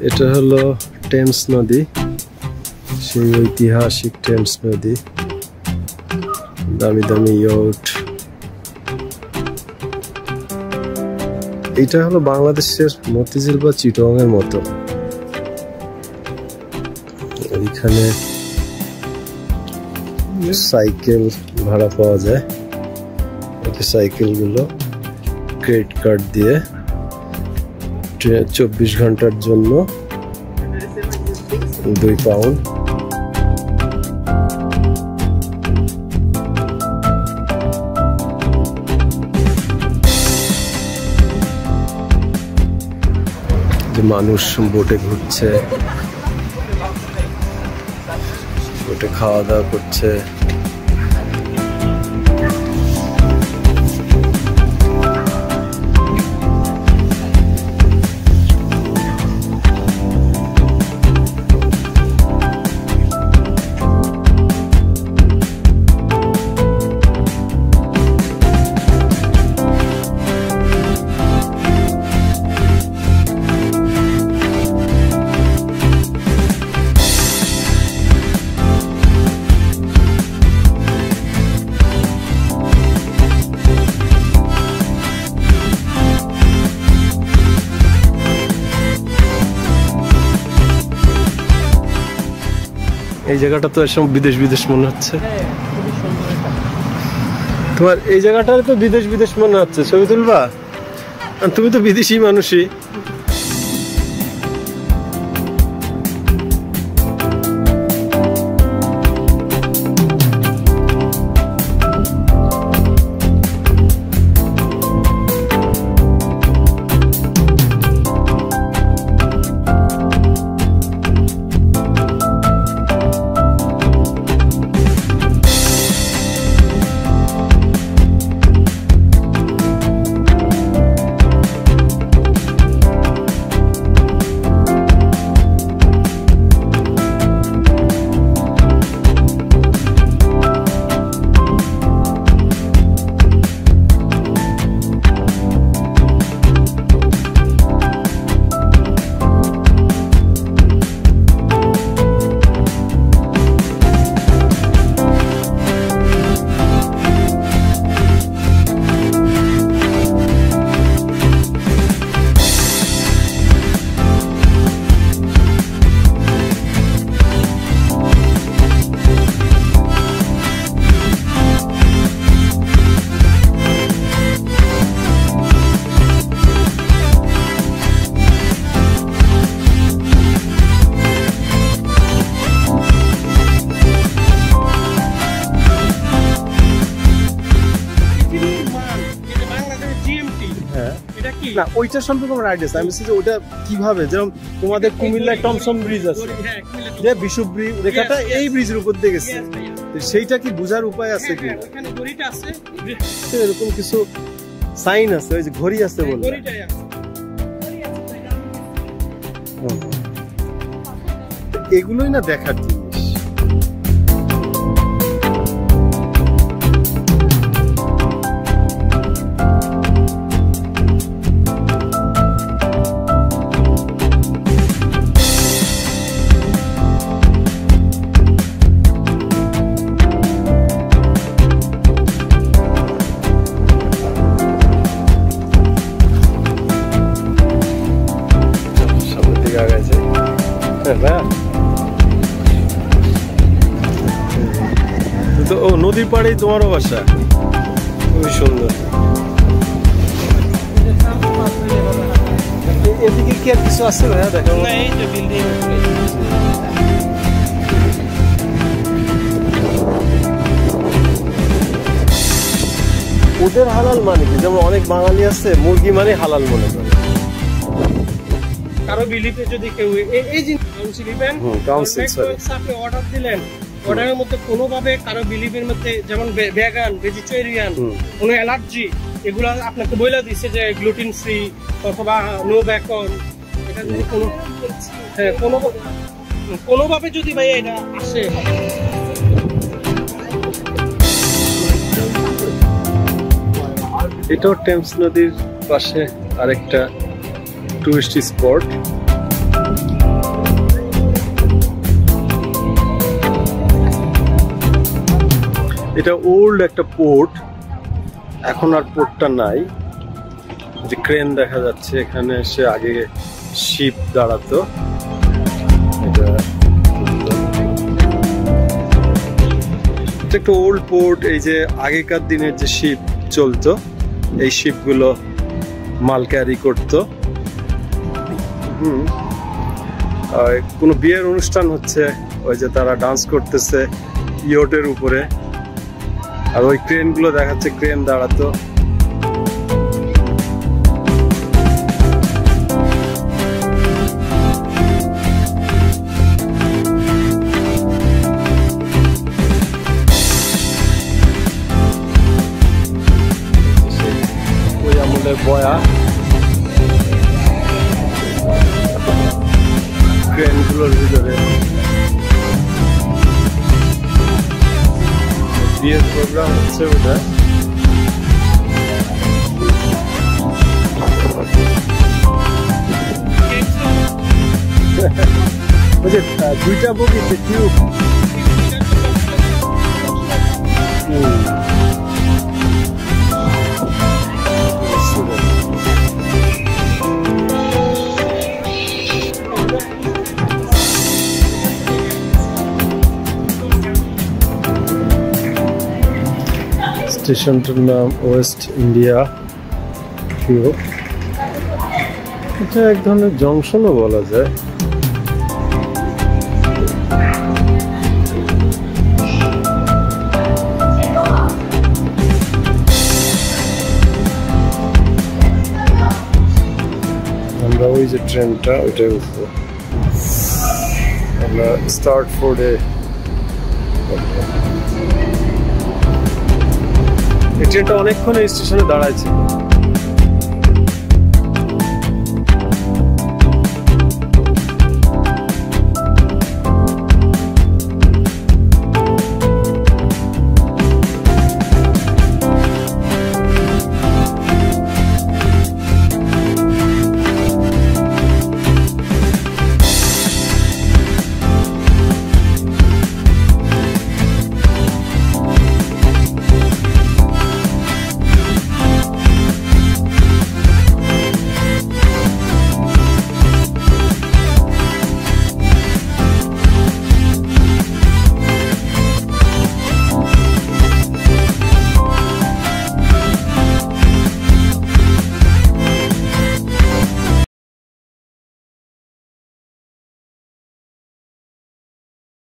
এটা হলো টেমস নদী, সেই ঐতিহাসিক টেমস নদী। দামি দামি ইয়ট। এটা হলো বাংলাদেশের মতিঝিল বা চিটগাং এর মতো। এখানে সাইকেল ভাড়া পাওয়া যায়। সাইকেল গুলো ক্রেডিট কার্ড দিয়ে 24 ঘন্টার জন্য 2 পাউন্ড। যে মানুষ বোটে ঘুরছে, বোটে খাওয়া দাওয়া করছে। এই জায়গাটা তো এসব বিদেশ বিদেশ মনে হচ্ছে। তোমার এই জায়গাটার তো বিদেশ বিদেশ মনে হচ্ছে, ছবি তুলবা? তুমি তো বিদেশি মানুষই। না ওইটার সম্পর্কে আমার আইডিয়া আছে। আমি বলছি যে ওটা কিভাবে, যেমন তোমাদের কুমিল্লায় টমসম ব্রিজ আছে, যে বিশুপ রেখাটা এই ব্রিজের উপর দিয়ে গেছে, সেইটা কি বোঝার উপায় আছে কি? এরকম কিছু সাইন আছে, ওই যে ঘড়ি আছে বলে, এগুলোই না দেখার জিনিস। তো ও নদীর পাড়েই তোমারও বাসা, খুবই সুন্দর। এদিকে কি আর কিছু আছে ভাইয়া? দেখো ওদের হালাল মানে কি? যেমন অনেক বাঙালি আছে মুরগি মানে হালাল মনে করে। কারো বিলিপে যদি কেউ এই যে কাউন্সিল অর্ডার দিলেন, অর্ডারের মধ্যে কোনোভাবে কারো বিলিপের মধ্যে যেমন ভেগান, ভেজিটেরিয়ান, কোনো অ্যালার্জি, এগুলো আপনাকে বলে দিচ্ছে যে গ্লুটেন ফ্রি অথবা নো বেকন, এটা যদি কোনো কোনোভাবে যদি ভাই এটা আসে। এটাও টেমস নদীর পাশে আরেকটা টুরিস্ট স্পট। এটা ওল্ড একটা পোর্ট, এখন আর পোর্টটা নাই। যে ক্রেন দেখা যাচ্ছে এখানে, সে আগে শিপ দাঁড়াতো। এটা একটা ওল্ড পোর্ট। এই যে আগেকার দিনের যে শিপ চলতো, এই শিপগুলো মাল ক্যারি করতো। কোনো বিয়ের অনুষ্ঠান হচ্ছে, ওই যে তারা ডান্স করতেছে ইয়টের উপরে, আর ওই ক্রেনগুলো দেখাচ্ছে, ক্রেন দাঁড়াতো। ওই আমলের বয়া ক্রেনগুলোর ভিতরে বিয়ের প্রোগ্রাম হচ্ছে ওটা। ওই যে দুইটা বগিতে টিউব। স্টেশনটার নাম ওয়েস্ট ইন্ডিয়া ভিউ। এটা এক ধরনের জংশনও বলা যায়। আমরা ওই যে ট্রেনটা, ওইটার উপর আমরা স্টার্ট ফোর্ডে। এই ট্রেনটা অনেকক্ষণ এই স্টেশনে দাঁড়ায় ছিল।